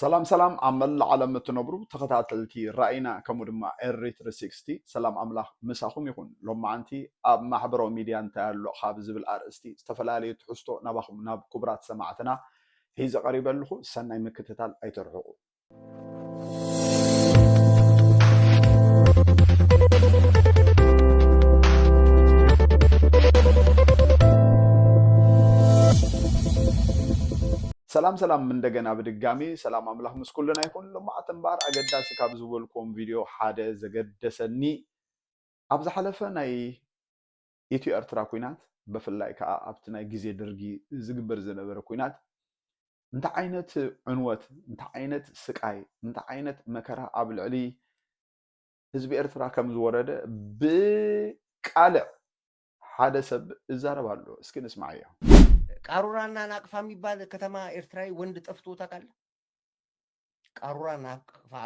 سلام سلام عمل على تنبرو تخطاتلتي رأينا كمدما إري 360 سلام أملاح مساخم يكون لما أنتي أب محبرو ميديا أنت لو خابز بالأرستي استفلالي تحستو نباخم ناب كبرات سماعتنا هيز قريبا له سنة مكتتال أي ترحقو سلام سلام من دقنا بدقامي سلام أملاح مسكولنا يكون لما أتنبار أقدا سكاب زولكم فيديو حادة زقدسني أبز حلفة ناي إتيو إرترا كوينات بفلاي كا أبتنا جزي درجي زقبر زنبر كوينات انت عينت عنوت انت عينت سكاي انت عينت مكرا قبل علي حزب إرترا كم زورده بقالع حدا سب زاربالو اسكي نسمعيا قارورانا ناقفا የሚባል ከተማ ኤርትራዊ ወንድ ጠፍቶ ታውቃለህ? ቃሩራና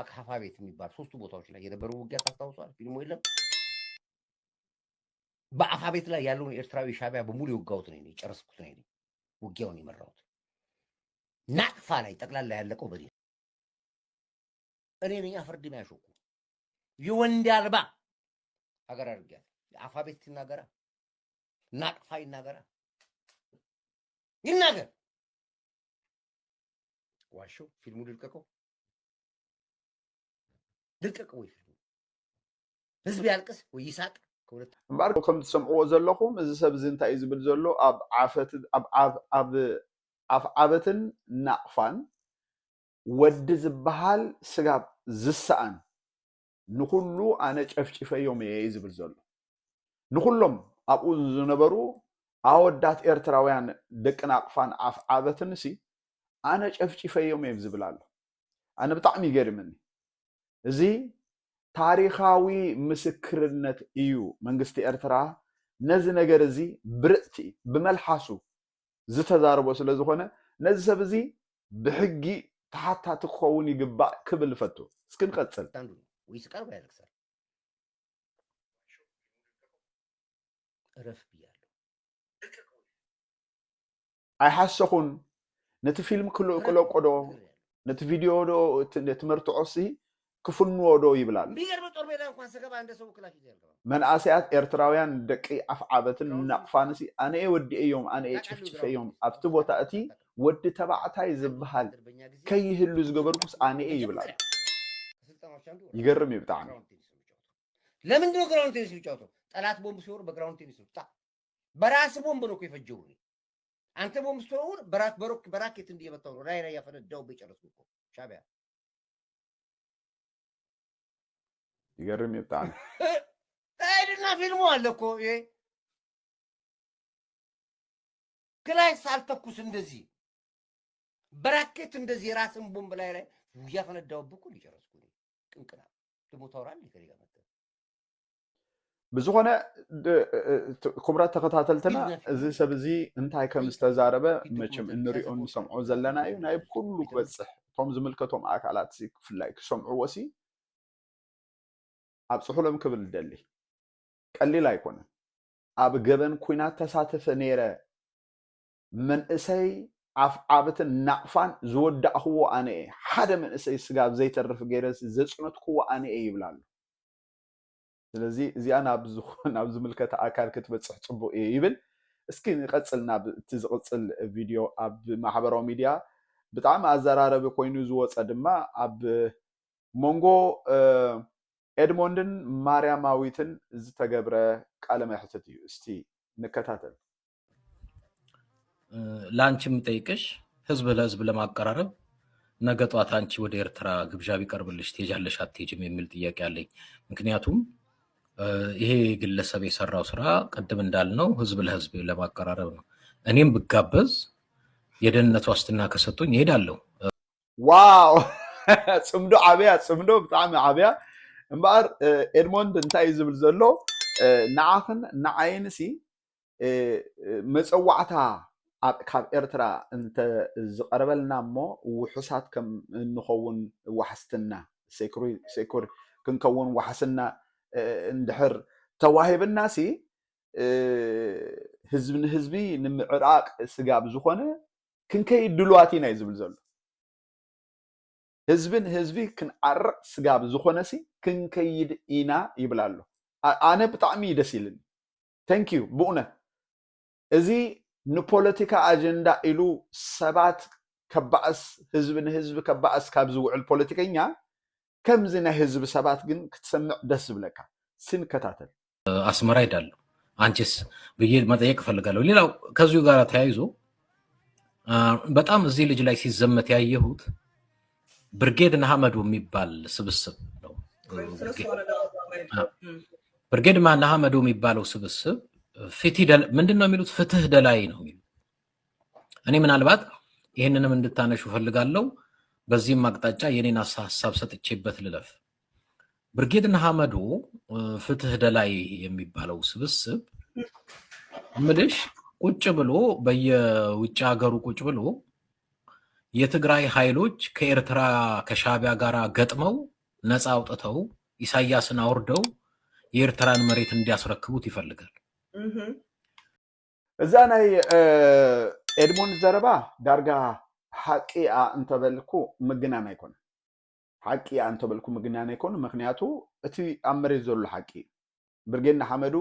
አቅፋ ቤት የሚባል ሶስቱ ቦታዎች ላይ የነበሩ ውጊያ ታስታውሳለህ? ፊልሙ የለም? በአፋ ቤት ላይ ያለውን ኤርትራዊ ሻቢያ በሙሉ የወጋሁት ነኝ ጨረስኩት ነኝ ውጊያውን የመራሁት። ናቅፋ ላይ ጠቅላላ ያለቀው በኔ እኔ ነኝ አፈርድ የሚያሾኩ የወንድ አልባ ሀገር አድርጊያለሁ። አፋ ቤት ሲናገራ ናቅፋ ይናገራ ይናገር ዋሾ ፊልሙ ልልቀቀው ወይ ፊልሙ ህዝብ ያልቅስ ወይ ይሳቅ ከሁለት እምበኣር ከም ትሰምዕዎ ዘለኹም እዚ ሰብ እዚ እንታይ እዩ ዝብል ዘሎ ኣብ ዓበትን ናቕፋን ወዲ ዝበሃል ስጋብ ዝሰኣን ንኩሉ ኣነ ጨፍጭፈዮም እየ ዝብል ዘሎ ንኩሎም ኣብኡ ዝነበሩ ኣወዳት ኤርትራውያን ደቂ ናቕፋን ኣፍ ዓበትን ሲ ኣነ ጨፍጭፈዮም እየ ዝብል ኣሎ ኣነ ብጣዕሚ ይገርመኒ እዚ ታሪኻዊ ምስክርነት እዩ መንግስቲ ኤርትራ ነዚ ነገር እዚ ብርእቲ ብመልሓሱ ዝተዛረቦ ስለ ዝኾነ ነዚ ሰብ እዚ ብሕጊ ተሓታቲ ክኸውን ይግባእ ክብል ፈቱ እስኪ ንቀፅል ወይ ስቀርብ ያለቅሳል እረፍ ብያለሁ ኣይሓሰኹን ነቲ ፊልም ክለቆዶ ነቲ ቪድዮ ዶ ትምህርትዖሲ ክፍንዎ ዶ ይብላል ቢገርም ጦር ሜዳ እንኳን ስገባ እንደ ሰው ክላሽ ይዘልከው መንኣስያት ኤርትራውያን ደቂ ኣፍ ዓበትን ናቕፋንሲ ኣነ ወዲአዮም ኣነ ጨፍጭፈዮም ኣብቲ ቦታ እቲ ወዲ ተባዕታይ ዝበሃል ከይህሉ ዝገበርኩስ ኣነ ይብላል ይገርም እዩ ብጣዕሚ ለምንድን ነው ግራውንድ ቴኒስ የሚጫወተው ጠላት ቦምብ ሲወር በግራውንድ ቴኒስ ነው በራስ ቦምብ ነው የፈጀው አንተ ቦምብ ሲወር በራኬት እንዲየመታው ነው ራይ ያፈነዳው በጨረስኩ እኮ ሻቢያ ይገርም እዩ ብጣዕሚ አይድና ፊልሙ አለ እኮ ይሄ ክላይ ሳልተኩስ እንደዚህ በራኬት እንደዚህ ራስን ቦምብ ላይ ያፈነዳው እኮ ሊጨረስኩ ቅንቅና ትሞታውራል ይከሪጋ መጣ ብዝኾነ ኩብራት ተኸታተልትና እዚ ሰብ እዚ እንታይ ከም ዝተዛረበ መቸም እንሪኦ ንሰምዖ ዘለና እዩ ናይ ኩሉ ክበፅሕ እቶም ዝምልከቶም ኣካላት ክፍላይ ክሰምዕዎ ሲ ኣብ ፅሑሎም ክብል ደሊ ቀሊል ኣይኮነን ኣብ ገበን ኩናት ተሳተፈ ነይረ መንእሰይ ኣፍ ዓበትን ናቕፋን ዝወዳእኽዎ ኣነ እየ ሓደ መንእሰይ ስጋብ ዘይተርፍ ገይረሲ ዘፅነትክዎ ኣነ እየ ይብላሉ ስለዚ እዚኣ ናብ ዝምልከተ ኣካል ክትበፅሕ ፅቡቅ እየ ይብል እስኪ ንቀፅል ናብ እቲ ዝቕፅል ቪድዮ ኣብ ማሕበራዊ ሚድያ ብጣዕሚ ኣዘራረቢ ኮይኑ ዝወፀ ድማ ኣብ ሞንጎ ኤድሞንድን ማርያማዊትን ዝተገብረ ቃለ መሕትት እዩ እስቲ ንከታተል ላንቺ የምጠይቅሽ ህዝብ ለህዝብ ለማቀራረብ ነገ ጧት አንቺ ወደ ኤርትራ ግብዣ ቢቀርብልሽ ትሄጃለሽ አትሄጂም የሚል ጥያቄ አለኝ ምክንያቱም ይሄ ግለሰብ የሰራው ስራ ቀደም እንዳልነው ህዝብ ለህዝብ ለማቀራረብ ነው እኔም ብጋበዝ የደህንነት ዋስትና ከሰጡኝ እሄዳለሁ ዋው ጽምዶ ዓብያ ጽምዶ ብጣዕሚ ዓብያ እምበኣር ኤድሞንድ እንታይ ዝብል ዘሎ ንዓኽን ንዓይንሲ መፀዋዕታ ካብ ኤርትራ እንተ ዝቀረበልና እሞ ውሑሳት ከም እንኸውን ዋሕስትና ሴኩር ክንከውን ዋሕስና እንድሕር ተዋሂብና ሲ ህዝቢ ንህዝቢ ንምዕራቅ ስጋብ ዝኾነ ክንከይድ ድልዋት ኢና ዝብል ዘሎ ህዝቢ ክንዓርቕ ስጋብ ዝኾነሲ ክንከይድ ኢና ይብላሉ ኣነ ብጣዕሚ ደስ ይልኒ ታንክ ዩ ብእውነት እዚ ንፖለቲካ ኣጀንዳ ኢሉ ሰባት ከባእስ ህዝቢ ንህዝቢ ከባእስ ካብ ዝውዕል ፖለቲከኛ ከምዚ ናይ ህዝቢ ሰባት ግን ክትሰምዕ ደስ ዝብለካ ስንከታተል አስመራ ሄዳለሁ አንቺስ ብዬ መጠየቅ እፈልጋለሁ። ሌላው ከዚሁ ጋር ተያይዞ በጣም እዚህ ልጅ ላይ ሲዘመት ያየሁት ብርጌድ ንሓመዱ የሚባል ስብስብ ነው። ብርጌድ ንሓመዱ የሚባለው ስብስብ ምንድነው የሚሉት? ፍትህ ደላይ ነው የሚሉት። እኔ ምናልባት ይህንንም እንድታነሹ ፈልጋለሁ። በዚህም አቅጣጫ የኔን ሀሳብ ሰጥቼበት ልለፍ። ብርጌድ ንሓመዱ ፍትህ ደላይ የሚባለው ስብስብ ምልሽ ቁጭ ብሎ በየውጭ ሀገሩ ቁጭ ብሎ የትግራይ ኃይሎች ከኤርትራ ከሻቢያ ጋር ገጥመው ነፃ አውጥተው ኢሳያስን አውርደው የኤርትራን መሬት እንዲያስረክቡት ይፈልጋል። እዛ ናይ ኤድሞንድ ዘረባ ዳርጋ ሓቂኣ እንተበልኩ ምግናን ኣይኮነ ሓቂኣ እንተበልኩ ምግናን ኣይኮነ ምክንያቱ እቲ ኣብ መሬት ዘሎ ሓቂ ብርጌድ ንሓመዱ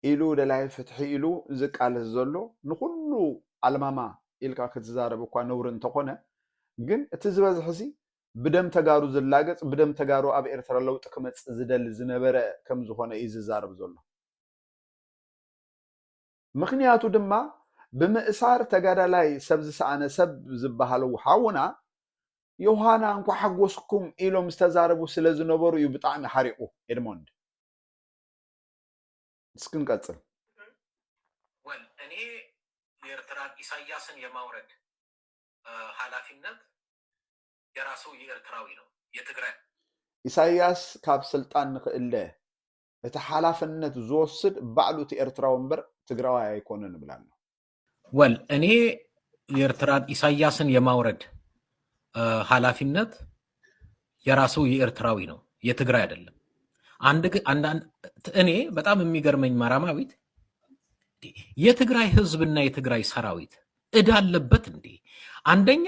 ኢሉ ደላይ ፍትሒ ኢሉ ዝቃለስ ዘሎ ንኩሉ ኣልማማ ኢልካ ክትዛረብ እኳ ነውሪ እንተኾነ ግን እቲ ዝበዝሕ ሲ ብደም ተጋሩ ዝላገፅ ብደም ተጋሩ ኣብ ኤርትራ ለውጢ ክመፅእ ዝደሊ ዝነበረ ከም ዝኾነ እዩ ዝዛረብ ዘሎ ምክንያቱ ድማ ብምእሳር ተጋዳላይ ሰብ ዝሰኣነ ሰብ ዝበሃለው ሓውና ዮሃና እንኳ ሓጎስኩም ኢሎም ዝተዛረቡ ስለ ዝነበሩ እዩ ብጣዕሚ ሓሪቁ ኤድሞንድ እስክንቀፅል እኔ የኤርትራን ኢሳያስን የማውረድ ኃላፊነት የራሱ የኤርትራዊ ነው የትግራይ ኢሳያስ ካብ ስልጣን ንክእለ እቲ ሓላፍነት ዝወስድ ባዕሉ እቲ ኤርትራዊ እምበር ትግራዋይ ኣይኮነን ብላል እኔ የኤርትራን ኢሳያስን የማውረድ ኃላፊነት የራሱ የኤርትራዊ ነው የትግራይ አይደለም። እኔ በጣም የሚገርመኝ ማራማዊት የትግራይ ህዝብና የትግራይ ሰራዊት እዳ አለበት እንዴ? አንደኛ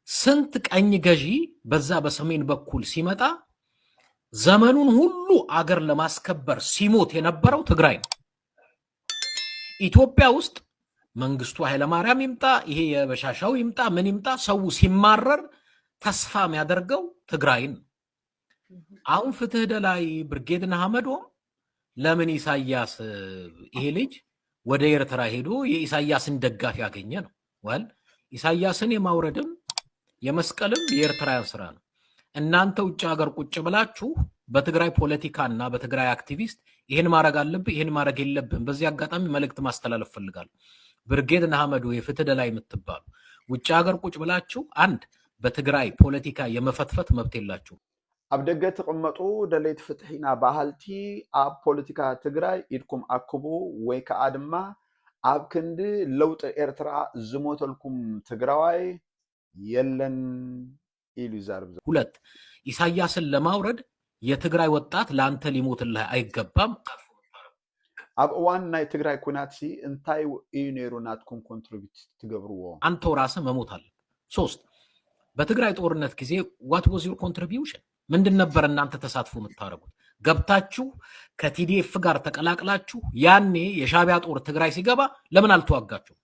ስንት ቀኝ ገዢ በዛ በሰሜን በኩል ሲመጣ ዘመኑን ሁሉ አገር ለማስከበር ሲሞት የነበረው ትግራይ ነው። ኢትዮጵያ ውስጥ መንግስቱ ኃይለማርያም ይምጣ ይሄ የበሻሻው ይምጣ ምን ይምጣ ሰው ሲማረር ተስፋ የሚያደርገው ትግራይን ነው። አሁን ፍትህ ደላይ ብርጌድ ንሓመዱ ለምን ኢሳያስ ይሄ ልጅ ወደ ኤርትራ ሄዶ የኢሳያስን ደጋፊ ያገኘ ነው? ኢሳያስን የማውረድም የመስቀልም የኤርትራውያን ስራ ነው። እናንተ ውጭ ሀገር ቁጭ ብላችሁ በትግራይ ፖለቲካና በትግራይ አክቲቪስት ይሄን ማድረግ አለብህ ይሄን ማድረግ የለብህም። በዚህ አጋጣሚ መልእክት ማስተላለፍ ፈልጋለሁ። ብርጌድ ንሓመዱ የፍትህ ደላይ የምትባሉ ውጭ ሀገር ቁጭ ብላችሁ አንድ በትግራይ ፖለቲካ የመፈትፈት መብት የላችሁ። ኣብ ደገ ተቀመጡ ደለይት ፍትሒና ባህልቲ ኣብ ፖለቲካ ትግራይ ኢድኩም ኣክቡ ወይ ከዓ ድማ ኣብ ክንዲ ለውጢ ኤርትራ ዝሞተልኩም ትግራዋይ የለን ኢሉ ይዛርብ። ሁለት ኢሳያስን ለማውረድ የትግራይ ወጣት ለአንተ ሊሞትልህ አይገባም። ኣብ እዋን ናይ ትግራይ ኩናት እንታይ እዩ ነይሩ ናትኩም ኮንትሪቢዩት ትገብርዎ? አንተው ራስህ መሞት አለ። ሶስት በትግራይ ጦርነት ጊዜ ዋት ዋዝ ዩር ኮንትሪቢዩሽን? ምንድን ነበር እናንተ ተሳትፎ የምታደርጉት? ገብታችሁ ከቲዲኤፍ ጋር ተቀላቅላችሁ ያኔ የሻቢያ ጦር ትግራይ ሲገባ ለምን አልተዋጋችሁ?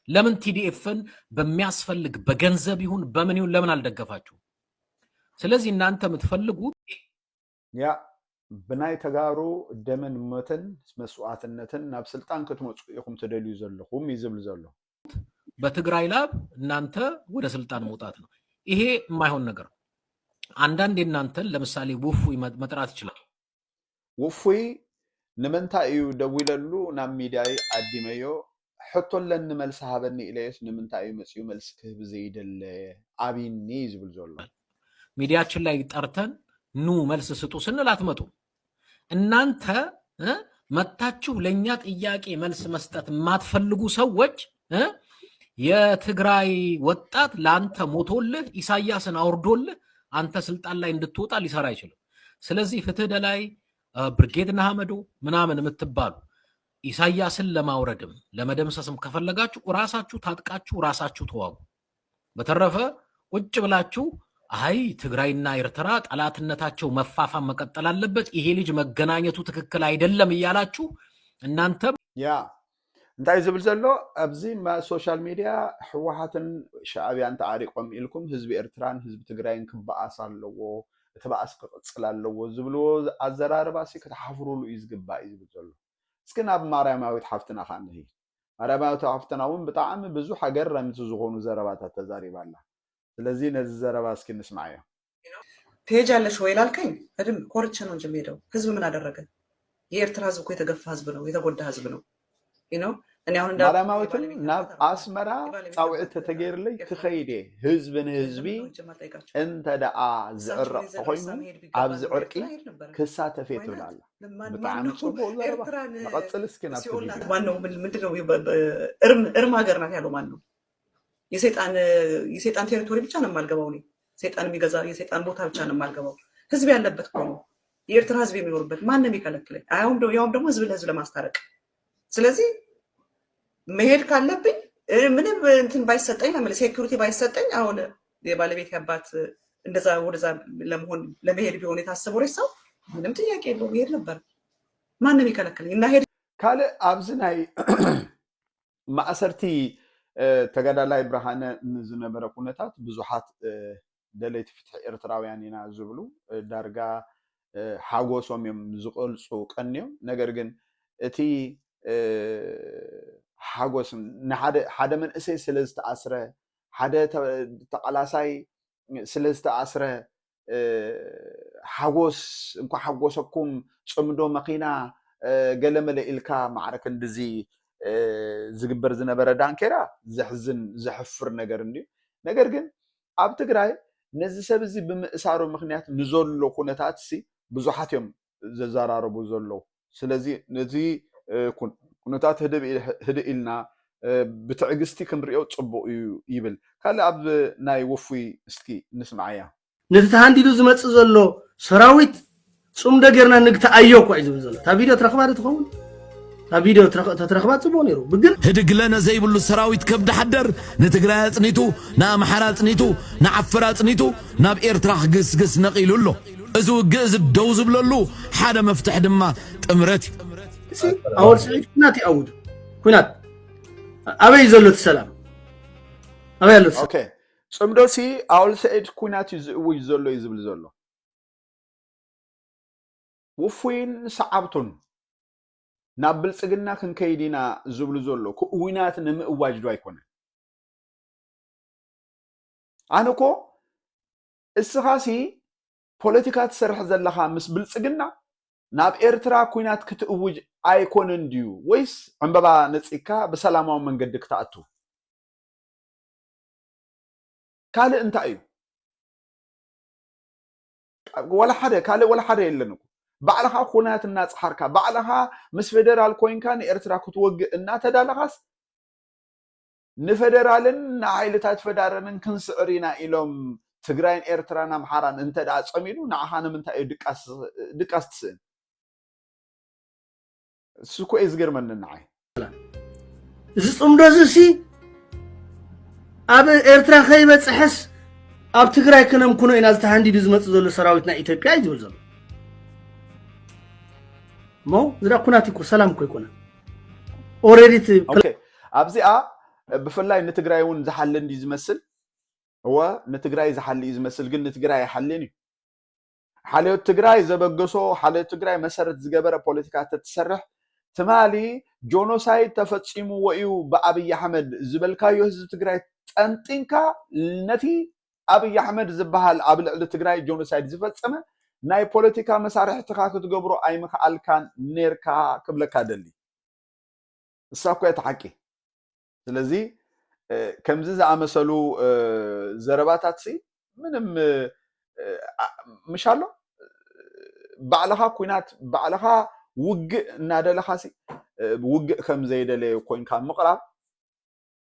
ለምን ቲዲኤፍን በሚያስፈልግ በገንዘብ ይሁን በምን ይሁን ለምን አልደገፋችሁ? ስለዚህ እናንተ የምትፈልጉት ያ ብናይ ተጋሩ ደመን ሞትን መስዋዕትነትን ናብ ስልጣን ክትመፁ ኢኹም ትደልዩ ዘለኹም ይዝብል ዘሎ በትግራይ ላብ እናንተ ወደ ስልጣን መውጣት ነው። ይሄ የማይሆን ነገር። አንዳንድ እናንተን ለምሳሌ ውፉይ መጥራት ይችላል። ውፉይ ንምንታይ እዩ ደው ይለሉ ናብ ሚዲያ አዲመዮ ሕቶለን መልስ ሃበኒ ኢለየስ ንምንታይ እዩ መፅኡ መልስ ክህብ ዘይደለ አቢኒ ይዝብል ዘሎ ሚዲያችን ላይ ጠርተን ኑ መልስ ስጡ ስንል አትመጡ። እናንተ መታችሁ ለኛ ጥያቄ መልስ መስጠት የማትፈልጉ ሰዎች የትግራይ ወጣት ለአንተ ሞቶልህ ኢሳያስን አውርዶልህ አንተ ስልጣን ላይ እንድትወጣ ሊሰራ አይችልም። ስለዚህ ፍትህ ደላይ ብርጌድ ንሓመዱ ምናምን የምትባሉ ኢሳያስን ለማውረድም ለመደምሰስም ከፈለጋችሁ ራሳችሁ ታጥቃችሁ ራሳችሁ ተዋጉ። በተረፈ ቁጭ ብላችሁ አይ ትግራይና ኤርትራ ጠላትነታቸው መፋፋም መቀጠል አለበት፣ ይሄ ልጅ መገናኘቱ ትክክል አይደለም እያላችሁ እናንተም ያ እንታይ ዝብል ዘሎ ኣብዚ ሶሻል ሚድያ ሕወሓትን ሻዕብያን ተዓሪቆም ኢልኩም ህዝቢ ኤርትራን ህዝቢ ትግራይን ክበኣስ ኣለዎ እቲ በኣስ ክቕፅል ኣለዎ ዝብልዎ ኣዘራርባሲ ክትሓፍሩሉ እዩ ዝግባእ እዩ ዝብል ዘሎ እስኪ ናብ ማርያማዊት ሓፍትና ኸ ንሂድ ማርያማዊት ሓፍትና እውን ብጣዕሚ ብዙሕ ኣገረምቲ ዝኾኑ ዘረባታት ተዛሪባ ኣላ ስለዚ ነዚ ዘረባ እስኪ ንስማዕ እዮ ትሄጃለሽ ወይ ላልከኝ እድም ኮርቼ ነው እንጂ የምሄደው ህዝብ ምን አደረገ የኤርትራ ህዝብ እኮ የተገፋ ህዝብ ነው የተጎዳ ህዝብ ነው እኔ አሁን ማርያማዊትን ናብ ኣስመራ ፃውዒት ተተገይርለይ ትኸይደ ህዝቢ ንህዝቢ እንተ ደኣ ዝዕረቕ ኮይኑ ኣብዚ ዕርቂ ክሳተፍ እየ ትብል ኣላ ብጣዕሚ ፅቡቅ ዘረባ ንቐፅል እስኪ ናብ ማነው ምንድነው እርም ሀገር ናት ያለው ማን ነው የሰይጣን ቴሪቶሪ ብቻ ነው የማልገባው እኔ ሰይጣን የሚገዛ የሰይጣን ቦታ ብቻ ነው የማልገባው ህዝብ ያለበት እኮ ነው የኤርትራ ህዝብ የሚኖርበት ማን ነው የሚከለክለኝ ያውም ደግሞ ህዝብ ለህዝብ ለማስታረቅ ስለዚህ መሄድ ካለብኝ ምንም እንትን ባይሰጠኝ ማለት ሴኩሪቲ ባይሰጠኝ አሁን የባለቤት ያባት እንደዛ ወደዛ ለመሄድ ቢሆን የታሰበው ሰው ምንም ጥያቄ የለውም ይሄድ ነበር ማንም ይከለክለኝ እና ሄድ ካለ ኣብዚ ናይ ማእሰርቲ ተጋዳላይ ብርሃነ ንዝነበረ ኩነታት ብዙሓት ደለይቲ ፍትሒ ኤርትራውያን ኢና ዝብሉ ዳርጋ ሓጎሶም እዮም ዝገልፁ ቀንዮም ነገር ግን እቲ ሓጎስ ሓደ መንእሰይ ስለ ዝተኣስረ ሓደ ተቃላሳይ ስለ ዝተኣስረ ሓጎስ እንኳ ሓጎሰኩም ፅምዶ መኪና ገለመለ ኢልካ ማዕረክ እንደዚ ዝግበር ዝነበረ ዳንኬራ ዘሕዝን ዘሕፍር ነገር እንድዩ ነገር ግን ኣብ ትግራይ ነዚ ሰብ እዚ ብምእሳሩ ምክንያት ንዘሎ ኩነታት ብዙሓት እዮም ዘዘራረቡ ዘለዉ ስለዚ ነዚ ኩነታት ህድእ ኢልና ብትዕግስቲ ክንሪኦ ፅቡቅ እዩ ይብል ካልእ ኣብ ናይ ወፉይ እስኪ ንስማዕ እያ ነቲ ተሃንዲዱ ዝመፅእ ዘሎ ሰራዊት ፅምዶ ጌርና ንግተኣዮ እኳ እዩ ዝብል ዘሎ እታ ቪድዮ ትረኽባ ዶ ትኸውን እታ ቪድዮ ተትረኽባ ፅቡቅ ነይሩ ብግን ህድግለነ ዘይብሉ ሰራዊት ከብዲ ሓደር ንትግራይ ኣፅኒቱ ንኣምሓራ ኣፅኒቱ ንዓፍር ኣፅኒቱ ናብ ኤርትራ ክግስግስ ነቒሉ ኣሎ እዚ ውግእ እዚ ደው ዝብለሉ ሓደ መፍትሒ ድማ ጥምረት እዩ ኣወል ስዒድ ኩናት ይኣውድ ኩናት ኣበይ ዘሎ እቲ ሰላም ኣበይ ኣሎ ኦኬ ፅምዶሲ ኣወል ስዒድ ኩናት እዩ ዝእውጅ ዘሎ እዩ ዝብል ዘሎ ውፉይን ሰዓብቱን ናብ ብልፅግና ክንከይድ ኢና ዝብሉ ዘሎ ኩናት ንምእዋጅ ዶ ኣይኮነን ኣነ እኮ እስኻሲ ፖለቲካ ትሰርሕ ዘለኻ ምስ ብልፅግና ናብ ኤርትራ ኩናት ክትእውጅ ኣይኮነን ድዩ ወይስ ዕምበባ ነፂካ ብሰላማዊ መንገዲ ክትኣቱ ካልእ እንታይ እዩ ወላ ሓደ የለን እኮ ባዕልኻ ኩናት እናፅሓርካ ባዕልኻ ምስ ፌደራል ኮይንካ ንኤርትራ ክትወግእ እናተዳለኻስ ንፌደራልን ንሓይልታት ፌደራልን ክንስዕር ኢና ኢሎም ትግራይን ኤርትራን ኣምሓራን እንተ ደኣ ፀሚዱ ንዓኻ ንምንታይ እዩ ድቃስ ትስእን እሱ እኮ እዩ ዝገርመኒ ንዓይ እዚ ፅምዶ እዚ ኣብ ኤርትራ ከይበፅሐስ ኣብ ትግራይ ክነምኩኖ ኢና ዝተሃንዲዱ ዝመፅእ ዘሎ ሰራዊት ናይ ኢትዮጵያ እዩ ዝብል ዘሎ ሞ ዝዳ ኩናት እኮ ሰላም እኮ ይኮነ ኦልሬዲ ኦኬ ኣብዚኣ ብፍላይ ንትግራይ እውን ዝሓሊ እንዲ ዝመስል هو نتجراي زحلي يزمسل جن نتجراي حليني حالي التجراي زبجسو حالي التجراي مسرت زجبرة بوليتيكات تتسرح تمالي جونوسايد تفتشيمو ويو بأبي أحمد زبالكايو هز التجراي أنتينكا نتي أبي أحمد زبهال قبل التجراي جونوسايد زفتسمه ناي بوليتيكا مسارح تخاك تجبرو أي مخال كان نيركا قبل كادلي الساقو يتحكي لذي كم زي عمسلو زرباتات سي منم مش هالو بعلها كونات بعلها وج نادلها سي وج كم زي دلي كوين كان مقرا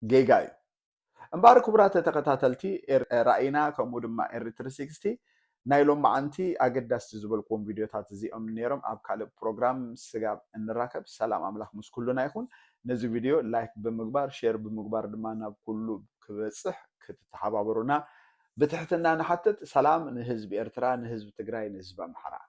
جاي امبارك برات تقتاتلتي راينا كمود ما ار 360 نايلوم معنتي اقداس زبلكم فيديوهات زي ام نيرم اب كالب بروجرام سغاب انراكب سلام املاح مسكلنا يكون نزي فيديو لايك بمقبار شير بمقبار دمانا كله كبصح كتتحابرونا بتحتنا نحتت سلام نهزب إرترا نهزب تجراي نهزب أمحرا